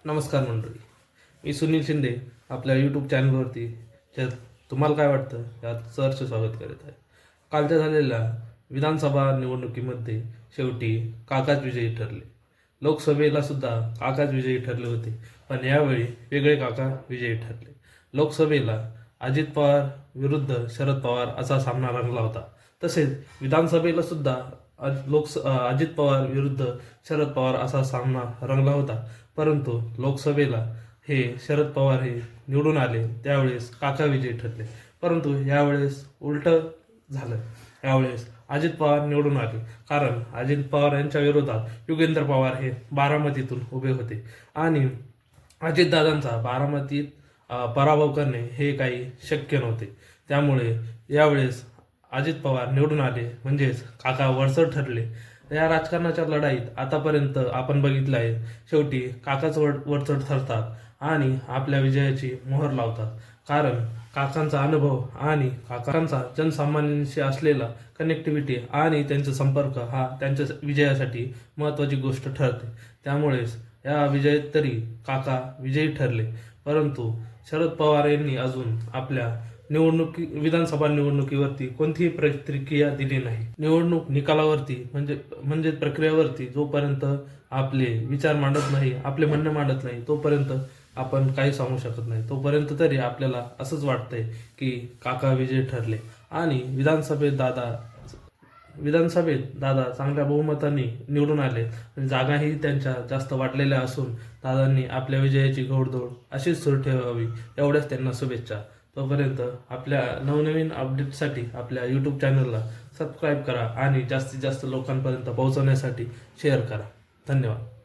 नमस्कार मंडळी, मी सुनील शिंदे आपल्या यूट्यूब चॅनलवरती तुम्हाला काय वाटतं यात सहर्ष स्वागत करीत आहे. कालच्या झालेल्या विधानसभा निवडणुकीमध्ये शेवटी काकाच विजयी ठरले. लोकसभेला सुद्धा काकाच विजयी ठरले होते, पण यावेळी वेगळे काका विजयी ठरले. लोकसभेला अजित पवार विरुद्ध शरद पवार असा सामना रंगला होता. तसेच विधानसभेला सुद्धा अजित पवार विरुद्ध शरद पवार असा सामना रंगला होता. परंतु लोकसभेला हे शरद पवार हे निवडून आले, त्यावेळेस काका विजयी ठरले. परंतु यावेळेस उलट झालं. यावेळेस अजित पवार निवडून आले, कारण अजित पवार यांच्या विरोधात युगेंद्र पवार हे बारामतीतून उभे होते आणि अजितदादांचा बारामतीत पराभव करणे हे काही शक्य नव्हते. त्यामुळे यावेळेस अजित पवार निवडून आले, म्हणजेच काका वरचढ ठरले. या राजकारणाच्या लढाईत आतापर्यंत आपण बघितलं आहे, शेवटी काकाच वरचढ ठरतात आणि आपल्या विजयाची मोहर लावतात. कारण काकांचा अनुभव आणि काकांचा जनसामान्यांशी असलेला कनेक्टिव्हिटी आणि त्यांचा संपर्क हा त्यांच्या विजयासाठी महत्त्वाची गोष्ट ठरते. त्यामुळेच या विजयात तरी काका विजयी ठरले. परंतु शरद पवार यांनी अजून आपल्या विधानसभा निवडणुकीवरती कोणतीही प्रतिक्रिया दिली नाही. निवडणूक निकालावरती म्हणजे प्रक्रियेवरती जोपर्यंत आपले विचार मांडत नाही, आपले म्हणणं मांडत नाही, तोपर्यंत आपण काही सांगू शकत नाही. तोपर्यंत तरी आपल्याला असंच वाटतंय की काका विजयी ठरले आणि विधानसभेत दादा चांगल्या बहुमताने निवडून आले. जागाही त्यांच्या जास्त वाढलेल्या असून दादांनी आपल्या विजयाची घोडदौड अशीच सुरू ठेवावी, एवढ्याच त्यांना शुभेच्छा. तोपर्यंत आपल्या नवनवीन अपडेटसाठी आपल्या यूट्यूब चॅनलला सबस्क्राईब करा आणि जास्तीत जास्त लोकांपर्यंत पोहोचवण्यासाठी शेअर करा. धन्यवाद.